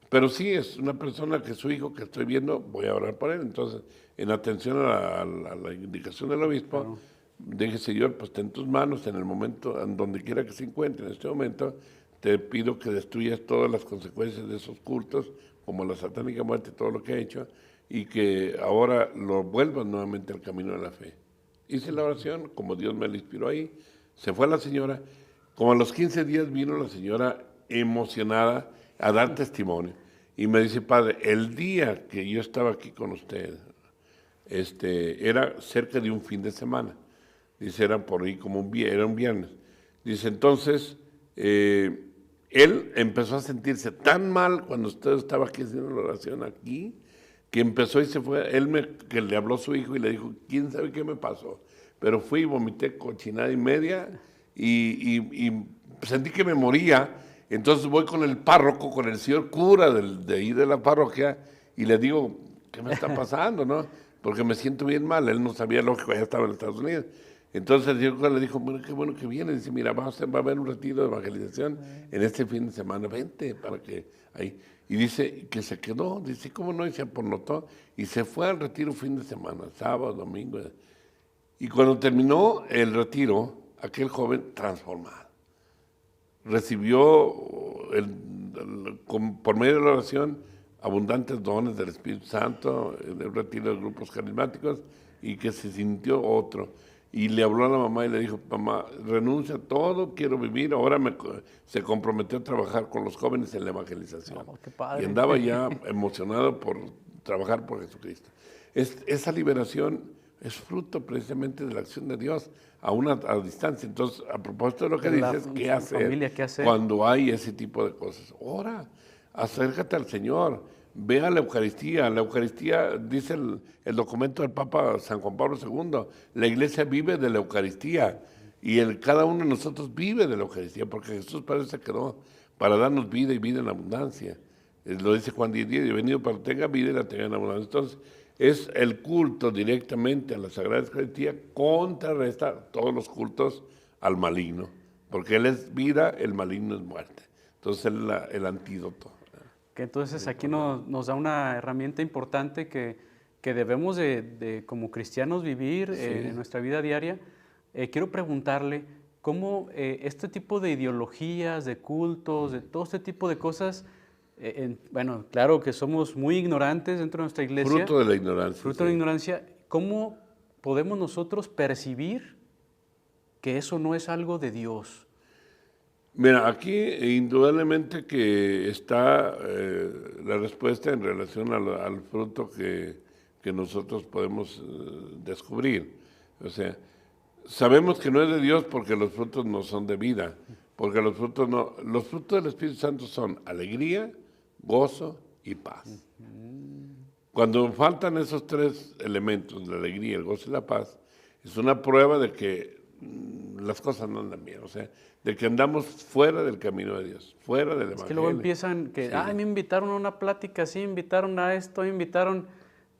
Pero sí es una persona que su hijo que estoy viendo, voy a orar por él. Entonces, en atención a la indicación del obispo, dije, Señor, pues ten tus manos en el momento, en donde quiera que se encuentre en este momento, te pido que destruyas todas las consecuencias de esos cultos, como la satánica muerte, todo lo que ha hecho, y que ahora lo vuelvas nuevamente al camino de la fe. Hice la oración, como Dios me la inspiró ahí, se fue la señora, como a los 15 días vino la señora emocionada a dar testimonio, y me dice, padre, el día que yo estaba aquí con usted, era cerca de un fin de semana, dice, era por ahí como era un viernes, dice, entonces, él empezó a sentirse tan mal cuando usted estaba aquí haciendo la oración aquí, que empezó y se fue, que le habló a su hijo y le dijo, quién sabe qué me pasó, pero fui y vomité cochinada y media y sentí que me moría, entonces voy con el párroco, con el señor cura de ahí de la parroquia y le digo, ¿qué me está pasando, no? Porque me siento bien mal, él no sabía, lógico, ya estaba en Estados Unidos. Entonces el señor cura le dijo, bueno, qué bueno que viene, dice, mira, va a haber un retiro de evangelización en este fin de semana, vente para que ahí. Y dice que se quedó, dice, ¿cómo no? Y se apornotó y se fue al retiro fin de semana, sábado, domingo. Y cuando terminó el retiro, aquel joven transformado, recibió por medio de la oración abundantes dones del Espíritu Santo, el retiro de grupos carismáticos, y que se sintió otro. Y le habló a la mamá y le dijo, mamá, renuncia a todo, quiero vivir. Ahora se comprometió a trabajar con los jóvenes en la evangelización. Oh, qué padre. Y andaba ya emocionado por trabajar por Jesucristo. Esa liberación es fruto precisamente de la acción de Dios a distancia. Entonces, a propósito de lo que dices, ¿qué hacer cuando hay ese tipo de cosas? Ora, acércate al Señor, ve a la Eucaristía. La Eucaristía, dice el documento del Papa San Juan Pablo II, la Iglesia vive de la Eucaristía y cada uno de nosotros vive de la Eucaristía, porque Jesús para eso se quedó, para darnos vida y vida en abundancia. Lo dice Juan 10:10, he venido para que tenga vida y la tenga en abundancia. Entonces, es el culto directamente a la Sagrada Eucaristía contrarresta todos los cultos al maligno, porque Él es vida, el maligno es muerte. Entonces, Él es el antídoto. Que entonces aquí nos da una herramienta importante que debemos de como cristianos vivir en nuestra vida diaria. Quiero preguntarle cómo este tipo de ideologías, de cultos, de todo este tipo de cosas, bueno, claro que somos muy ignorantes dentro de nuestra iglesia. Fruto de la ignorancia. Fruto de la ignorancia. ¿Cómo podemos nosotros percibir que eso no es algo de Dios? Mira, aquí indudablemente que está la respuesta en relación al fruto que nosotros podemos descubrir. O sea, sabemos que no es de Dios porque los frutos no son de vida, porque los frutos del Espíritu Santo son alegría, gozo y paz. Cuando faltan esos tres elementos, la alegría, el gozo y la paz, es una prueba de que las cosas no andan bien, o sea, de que andamos fuera del camino de Dios, fuera del Evangelio. Es que luego empiezan que, me invitaron a una plática, sí, invitaron a esto, me invitaron.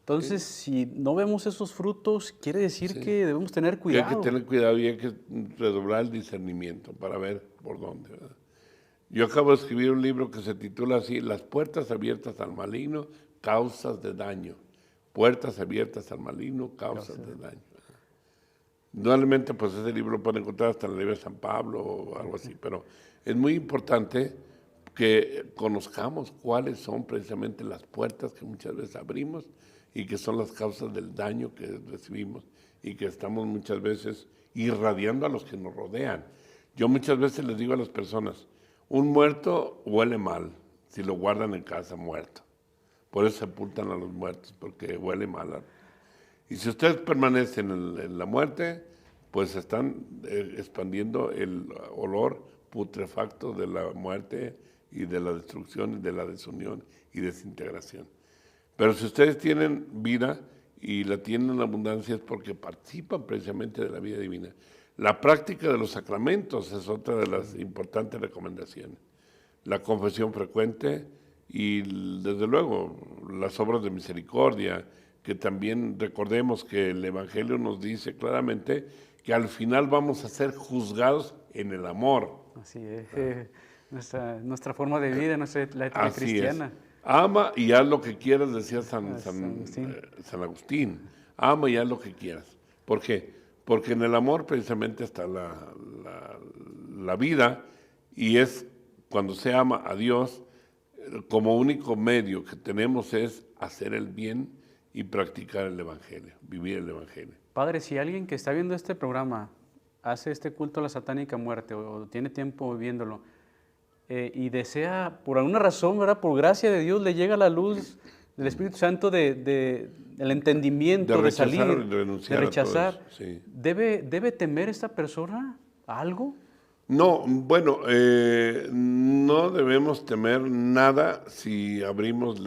Entonces, si no vemos esos frutos, quiere decir que debemos tener cuidado. Hay que tener cuidado y hay que redoblar el discernimiento para ver por dónde, ¿verdad? Yo acabo de escribir un libro que se titula así, Las puertas abiertas al maligno, causas de daño. Puertas abiertas al maligno, causas de daño. Normalmente, pues ese libro lo pueden encontrar hasta en el libro de San Pablo o algo así, pero es muy importante que conozcamos cuáles son precisamente las puertas que muchas veces abrimos y que son las causas del daño que recibimos y que estamos muchas veces irradiando a los que nos rodean. Yo muchas veces les digo a las personas, un muerto huele mal si lo guardan en casa muerto. Por eso sepultan a los muertos, porque huele mal. Y si ustedes permanecen en la muerte, pues están expandiendo el olor putrefacto de la muerte y de la destrucción y de la desunión y desintegración. Pero si ustedes tienen vida y la tienen en abundancia es porque participan precisamente de la vida divina. La práctica de los sacramentos es otra de las importantes recomendaciones. La confesión frecuente y desde luego las obras de misericordia, que también recordemos que el Evangelio nos dice claramente que al final vamos a ser juzgados en el amor. Así es, nuestra forma de vida, la ética cristiana. Es. Ama y haz lo que quieras, decía San Agustín. Ama y haz lo que quieras. ¿Por qué? Porque en el amor precisamente está la vida y es cuando se ama a Dios, como único medio que tenemos es hacer el bien y practicar el Evangelio, vivir el Evangelio. Padre, si alguien que está viendo este programa hace este culto a la satánica muerte o tiene tiempo viéndolo y desea, por alguna razón, ¿verdad? Por gracia de Dios, le llega la luz del Espíritu Santo del entendimiento, de salir, de rechazar. Sí. ¿Debe temer esta persona algo? No, bueno, no debemos temer nada si abrimos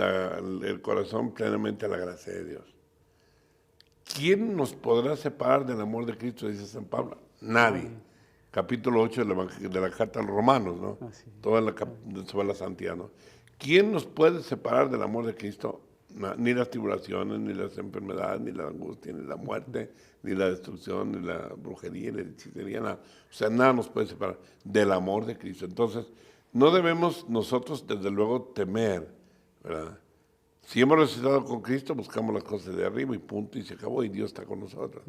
el corazón plenamente a la gracia de Dios. ¿Quién nos podrá separar del amor de Cristo? Dice San Pablo. Nadie. Capítulo 8 de la carta a los Romanos, ¿no? Toda sobre la santidad, ¿no? ¿Quién nos puede separar del amor de Cristo? Ni las tribulaciones, ni las enfermedades, ni la angustia, ni la muerte, ni la destrucción, ni la brujería, ni la hechicería, nada. O sea, nada nos puede separar del amor de Cristo. Entonces, no debemos nosotros, desde luego, temer, ¿verdad? Si hemos resucitado con Cristo, buscamos las cosas de arriba y punto, y se acabó, y Dios está con nosotros.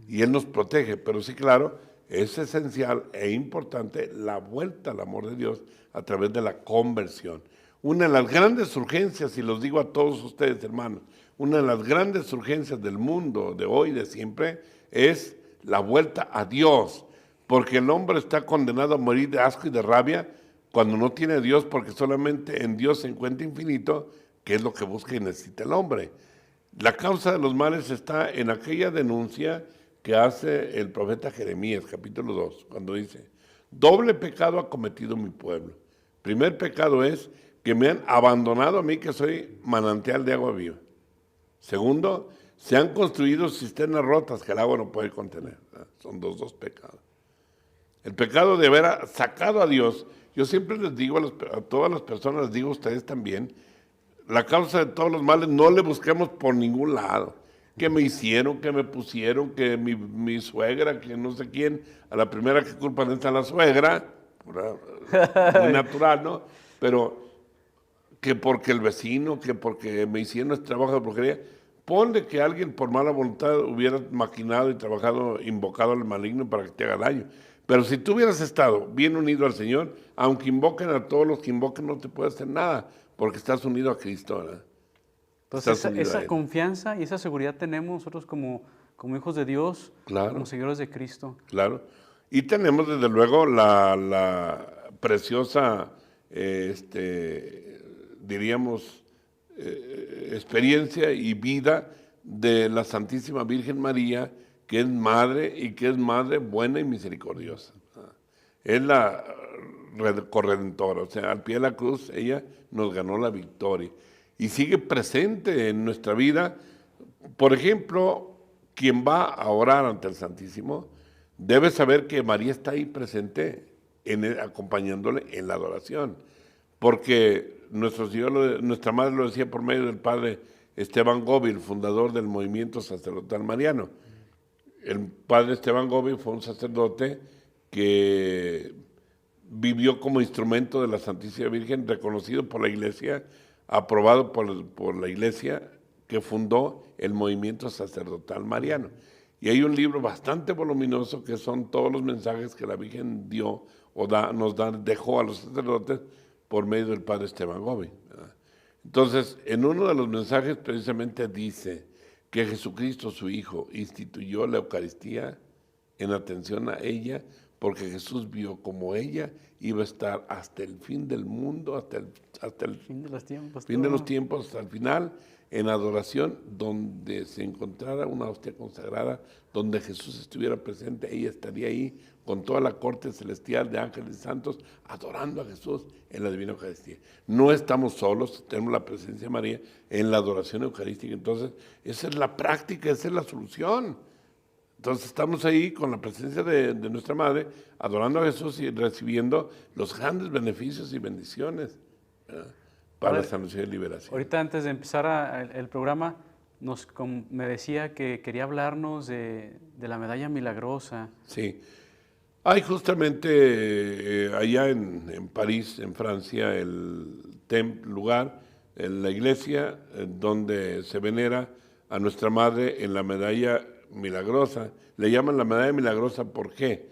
Y Él nos protege, pero sí, claro, es esencial e importante la vuelta al amor de Dios a través de la conversión. Una de las grandes urgencias, y los digo a todos ustedes, hermanos, una de las grandes urgencias del mundo de hoy, de siempre, es la vuelta a Dios, porque el hombre está condenado a morir de asco y de rabia cuando no tiene a Dios, porque solamente en Dios se encuentra infinito, que es lo que busca y necesita el hombre. La causa de los males está en aquella denuncia que hace el profeta Jeremías, capítulo 2, cuando dice: doble pecado ha cometido mi pueblo. Primer pecado es que me han abandonado a mí, que soy manantial de agua viva. Segundo, se han construido cisternas rotas que el agua no puede contener. Son dos pecados. El pecado de haber sacado a Dios. Yo siempre les digo a todas las personas, les digo a ustedes también, la causa de todos los males no le busquemos por ningún lado. Que me hicieron, que me pusieron, que mi suegra, que no sé quién, a la primera que culpan es a la suegra, muy natural, ¿no? Pero que porque el vecino, que porque me hicieron este trabajo de brujería, ponle que alguien por mala voluntad hubiera maquinado y trabajado, invocado al maligno para que te haga daño. Pero si tú hubieras estado bien unido al Señor, aunque invoquen a todos los que invoquen, no te puede hacer nada, porque estás unido a Cristo, ¿verdad? Entonces esa confianza y esa seguridad tenemos nosotros como hijos de Dios, claro, como seguidores de Cristo. Claro. Y tenemos desde luego la preciosa, diríamos, experiencia y vida de la Santísima Virgen María, que es madre y que es madre buena y misericordiosa. Es la corredentora, o sea, al pie de la cruz ella nos ganó la victoria y sigue presente en nuestra vida. Por ejemplo, quien va a orar ante el Santísimo debe saber que María está ahí presente, acompañándole en la adoración, porque nuestra madre lo decía por medio del padre Esteban Gómez, fundador del movimiento sacerdotal mariano. El padre Esteban Gómez fue un sacerdote que vivió como instrumento de la Santísima Virgen, reconocido por la Iglesia, aprobado por la Iglesia, que fundó el movimiento sacerdotal mariano. Y hay un libro bastante voluminoso que son todos los mensajes que la Virgen dio o dejó a los sacerdotes por medio del padre Esteban Gómez. Entonces, en uno de los mensajes precisamente dice que Jesucristo, su Hijo, instituyó la Eucaristía en atención a ella, porque Jesús vio como ella iba a estar hasta el fin del mundo, hasta el fin de los tiempos, hasta el final, en adoración, donde se encontrara una hostia consagrada, donde Jesús estuviera presente, ella estaría ahí con toda la corte celestial de ángeles y santos, adorando a Jesús en la Divina Eucaristía. No estamos solos, tenemos la presencia de María en la adoración eucarística. Entonces, esa es la práctica, esa es la solución. Entonces estamos ahí con la presencia de nuestra Madre, adorando a Jesús y recibiendo los grandes beneficios y bendiciones, ¿verdad?, para la salvación y liberación. Ahorita antes de empezar el programa, me decía que quería hablarnos de la medalla milagrosa. Sí. Hay justamente allá en París, en Francia, el lugar, en la iglesia, donde se venera a nuestra Madre en la medalla milagrosa. Le llaman la medalla milagrosa, ¿por qué?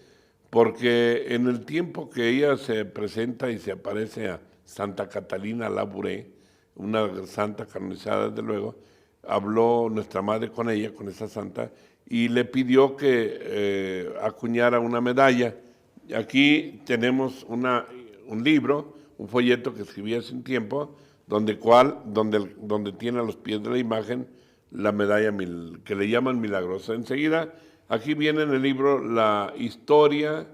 Porque en el tiempo que ella se presenta y se aparece a Santa Catalina Labouré, una santa canonizada desde luego, habló nuestra Madre con ella, con esa santa, y le pidió que acuñara una medalla. Aquí tenemos un libro, un folleto que escribí hace un tiempo, donde tiene a los pies de la imagen la medalla que le llaman milagrosa. Enseguida, aquí viene en el libro la historia,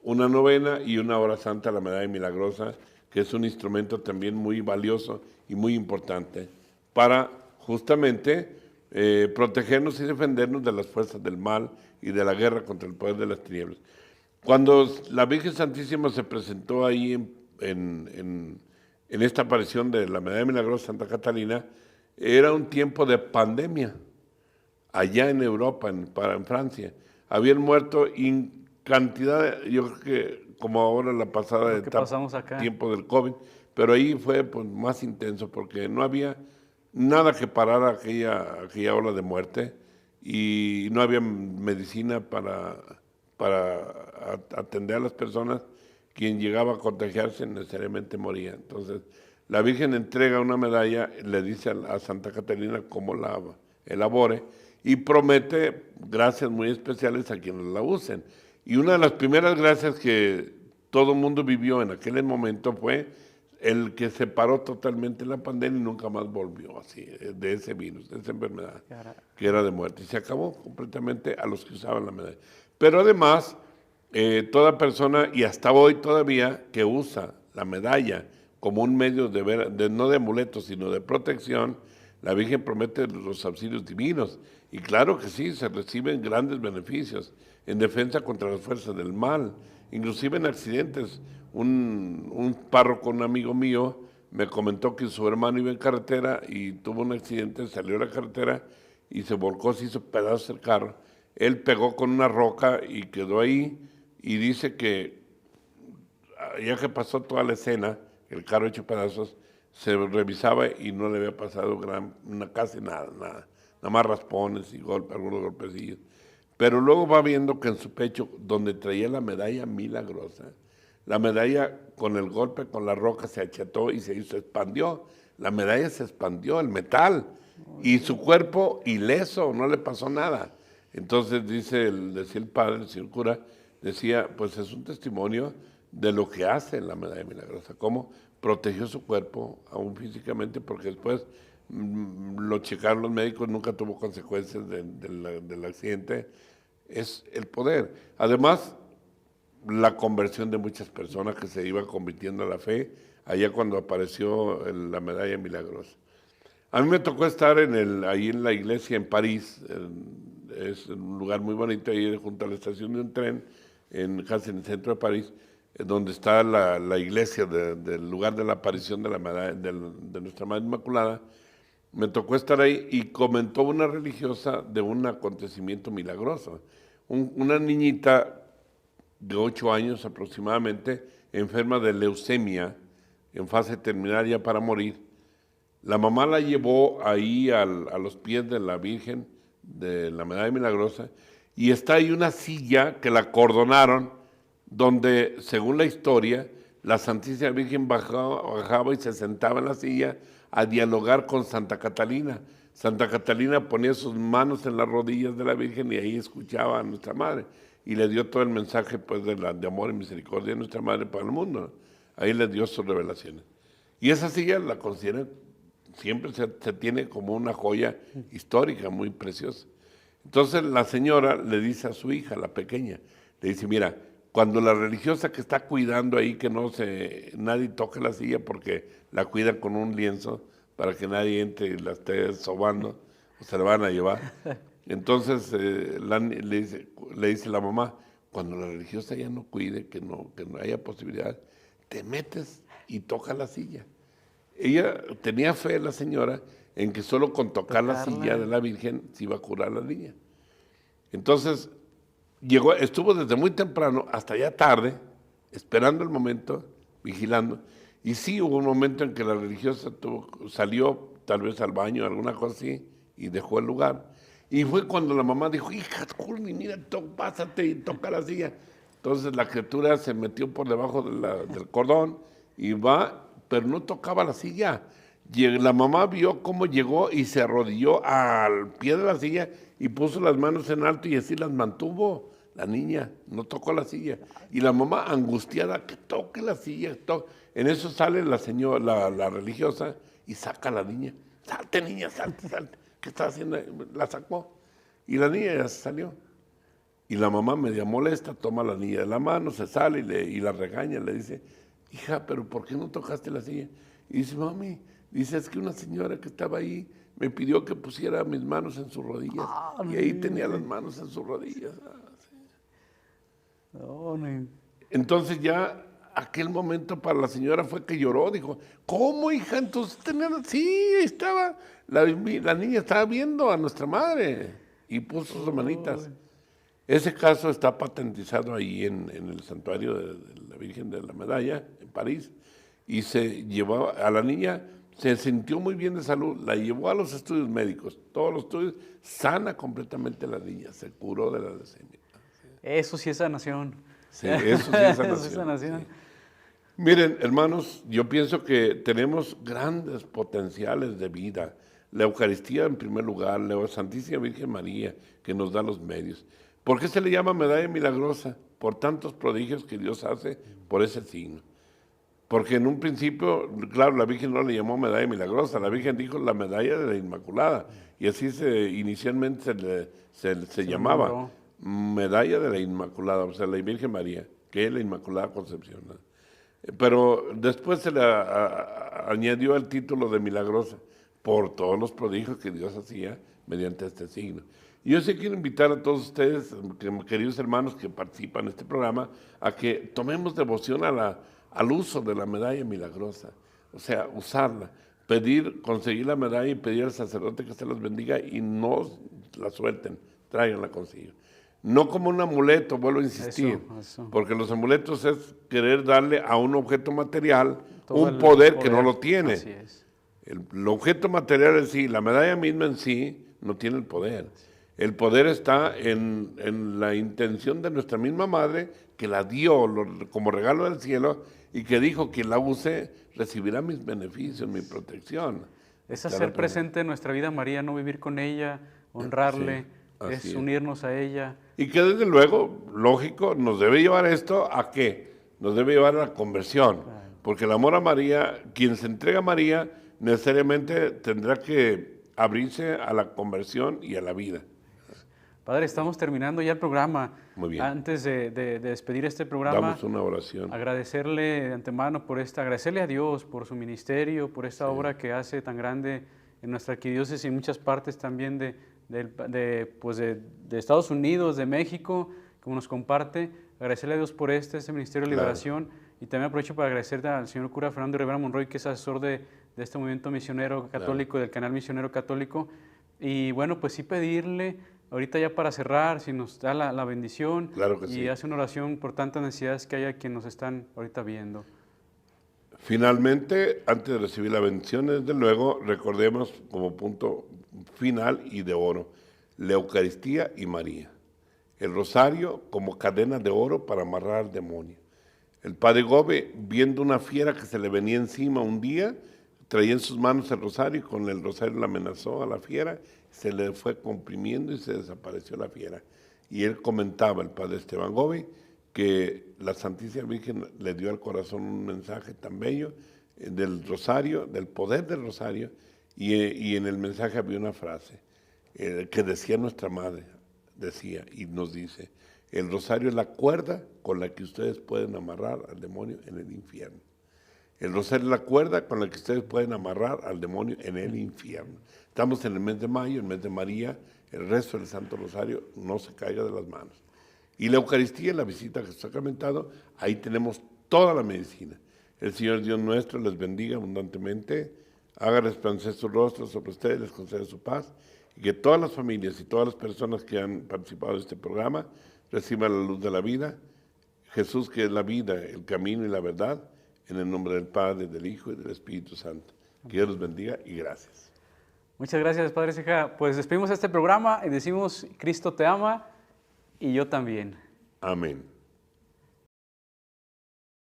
una novena y una hora santa, la medalla milagrosa, que es un instrumento también muy valioso y muy importante para justamente protegernos y defendernos de las fuerzas del mal y de la guerra contra el poder de las tinieblas. Cuando la Virgen Santísima se presentó ahí en esta aparición de la medalla milagrosa Santa Catalina, era un tiempo de pandemia allá en Europa, en Francia. Habían muerto cantidad, yo creo que como ahora la pasada etapa, tiempo del COVID, pero ahí fue pues, más intenso porque no había nada que parara aquella ola de muerte y no había medicina para atender a las personas. Quien llegaba a contagiarse necesariamente moría. Entonces, la Virgen entrega una medalla, le dice a Santa Catalina cómo la elabore y promete gracias muy especiales a quienes la usen. Y una de las primeras gracias que todo el mundo vivió en aquel momento fue el que se paró totalmente la pandemia y nunca más volvió así, de ese virus, de esa enfermedad, que era de muerte. Y se acabó completamente a los que usaban la medalla. Pero además, toda persona, y hasta hoy todavía, que usa la medalla como un medio no de amuleto, sino de protección, la Virgen promete los auxilios divinos. Y claro que sí, se reciben grandes beneficios en defensa contra las fuerzas del mal, inclusive en accidentes. Un párroco, un amigo mío, me comentó que su hermano iba en carretera y tuvo un accidente, salió a la carretera y se volcó, se hizo pedazos el carro. Él pegó con una roca y quedó ahí, y dice que ya que pasó toda la escena, el carro hecho pedazos, se revisaba y no le había pasado casi nada, nada más raspones y algunos golpecillos. Pero luego va viendo que en su pecho, donde traía la medalla milagrosa, la medalla con el golpe con la roca se acható y se expandió. La medalla se expandió, el metal, y su cuerpo ileso, no le pasó nada. Entonces decía el padre, el señor cura, decía, pues es un testimonio de lo que hace la medalla milagrosa, cómo protegió su cuerpo, aún físicamente, porque después lo checaron los médicos, nunca tuvo consecuencias del accidente. Es el poder. Además, la conversión de muchas personas que se iban convirtiendo a la fe, allá cuando apareció la medalla milagrosa. A mí me tocó estar ahí en la iglesia en París, es un lugar muy bonito, ahí junto a la estación de un tren, casi en el centro de París, donde está la iglesia del lugar de la aparición de la medalla de nuestra Madre Inmaculada. Me tocó estar ahí y comentó una religiosa de un acontecimiento milagroso. Una niñita de 8 años aproximadamente, enferma de leucemia, en fase terminal ya para morir. La mamá la llevó ahí a los pies de la Virgen, de la medalla milagrosa, y está ahí una silla que la acordonaron, donde, según la historia, la Santísima Virgen bajaba y se sentaba en la silla a dialogar con Santa Catalina. Santa Catalina ponía sus manos en las rodillas de la Virgen y ahí escuchaba a nuestra Madre. Y le dio todo el mensaje pues, de amor y misericordia de nuestra Madre para el mundo. Ahí le dio sus revelaciones. Y esa silla la consideran, siempre se tiene como una joya histórica muy preciosa. Entonces la señora le dice a su hija, la pequeña, le dice, mira, cuando la religiosa que está cuidando ahí, que nadie toque la silla porque la cuida con un lienzo para que nadie entre y la esté sobando o se la van a llevar. Entonces le dice la mamá, cuando la religiosa ya no cuide, que no haya posibilidad, te metes y toca la silla. Ella tenía fe, la señora, en que solo con tocar la silla de la Virgen se iba a curar la niña. Entonces, estuvo desde muy temprano hasta ya tarde, esperando el momento, vigilando. Y sí, hubo un momento en que la religiosa salió tal vez al baño, alguna cosa así, y dejó el lugar. Y fue cuando la mamá dijo, hija, Curni, mira, pásate y toca la silla. Entonces la criatura se metió por debajo del cordón y va, pero no tocaba la silla. La mamá vio cómo llegó y se arrodilló al pie de la silla y puso las manos en alto y así las mantuvo. La niña no tocó la silla. Y la mamá angustiada, que toque la silla. En eso sale la religiosa y saca a la niña. Salte, niña, salte, salte. ¿Qué está haciendo? La sacó. Y la niña ya se salió. Y la mamá, media molesta, toma a la niña de la mano, se sale y la regaña. Le dice, hija, ¿pero por qué no tocaste la silla? Y dice, mami, dice, es que una señora que estaba ahí me pidió que pusiera mis manos en sus rodillas. Y ahí tenía las manos en sus rodillas. Entonces ya aquel momento para la señora fue que lloró, dijo, ¿cómo, hija? Entonces sí, estaba, la niña estaba viendo a nuestra madre y puso sus manitas. Ese caso está patentizado ahí en el santuario de la Virgen de la Medalla, en París, y se llevó a la niña, se sintió muy bien de salud, la llevó a los estudios médicos, todos los estudios, sana completamente la niña, se curó de la leucemia. Eso sí es sanación. Sí, eso sí es Eso sí es sanación. sanación. Sí. Miren, hermanos, yo pienso que tenemos grandes potenciales de vida. La Eucaristía en primer lugar, la Santísima Virgen María, que nos da los medios. ¿Por qué se le llama medalla milagrosa? Por tantos prodigios que Dios hace por ese signo. Porque en un principio, claro, la Virgen no le llamó medalla milagrosa, la Virgen dijo la medalla de la Inmaculada, y así inicialmente se llamaba nombró. medalla de la Inmaculada, o sea, la Virgen María, que es la Inmaculada Concepción, ¿no? Pero después se le añadió el título de milagrosa por todos los prodigios que Dios hacía mediante este signo. Y yo sí quiero invitar a todos ustedes, queridos hermanos que participan en este programa, a que tomemos devoción al uso de la medalla milagrosa, o sea, usarla, conseguir la medalla y pedir al sacerdote que se las bendiga y no la suelten, tráiganla consigo. No como un amuleto, vuelvo a insistir, Eso. porque los amuletos es querer darle a un objeto material Todo un el poder que no lo tiene. Así es. El objeto material en sí, la medalla misma en sí, no tiene el poder. El poder está en la intención de nuestra misma madre, que la dio como regalo del cielo y que dijo que la use, recibirá mis beneficios, mi protección. Es hacer presente en nuestra vida a María, no vivir con ella, honrarle, Sí, así es es. unirnos a ella. Y que desde luego, lógico, nos debe llevar esto a qué? Nos debe llevar a la conversión. Porque el amor a María, quien se entrega a María, necesariamente tendrá que abrirse a la conversión y a la vida. Padre, estamos terminando ya el programa. Muy bien. Antes de despedir este programa, Damos una oración. agradecerle de antemano agradecerle a Dios por su ministerio, por esta obra que hace tan grande en nuestra arquidiócesis y en muchas partes también de Estados Unidos, de México, como nos comparte. Agradecerle a Dios por este Ministerio de Liberación. Y también aprovecho para agradecerle al señor cura Fernando Rivera Monroy, que es asesor de este movimiento misionero católico, del canal misionero católico. Y bueno, pues sí pedirle, ahorita ya para cerrar, si nos da la bendición. Claro que y sí. hace una oración por tantas necesidades que hay a quienes nos están ahorita viendo. Finalmente, antes de recibir la bendición, desde luego, recordemos como punto final y de oro, la Eucaristía y María. El rosario como cadena de oro para amarrar al demonio. El padre Gobe, viendo una fiera que se le venía encima un día, traía en sus manos el rosario y con el rosario le amenazó a la fiera, se le fue comprimiendo y se desapareció la fiera. Y él comentaba, el padre Esteban Gobe, que la Santísima Virgen le dio al corazón un mensaje tan bello del rosario, del poder del rosario, y en el mensaje había una frase que decía nuestra madre, decía y nos dice, el rosario es la cuerda con la que ustedes pueden amarrar al demonio en el infierno. El rosario es la cuerda con la que ustedes pueden amarrar al demonio en el infierno. Estamos en el mes de mayo, el mes de María, el resto del Santo Rosario no se caiga de las manos. Y la Eucaristía, la visita que sacramentado, ahí tenemos toda la medicina. El Señor Dios nuestro les bendiga abundantemente, haga resplandecer su rostro sobre ustedes, les conceda su paz, y que todas las familias y todas las personas que han participado de este programa reciban la luz de la vida. Jesús, que es la vida, el camino y la verdad, en el nombre del Padre, del Hijo y del Espíritu Santo. Que Dios los bendiga y gracias. Muchas gracias, Padre Ceja. Pues despedimos este programa y decimos, Cristo te ama y yo también. Amén.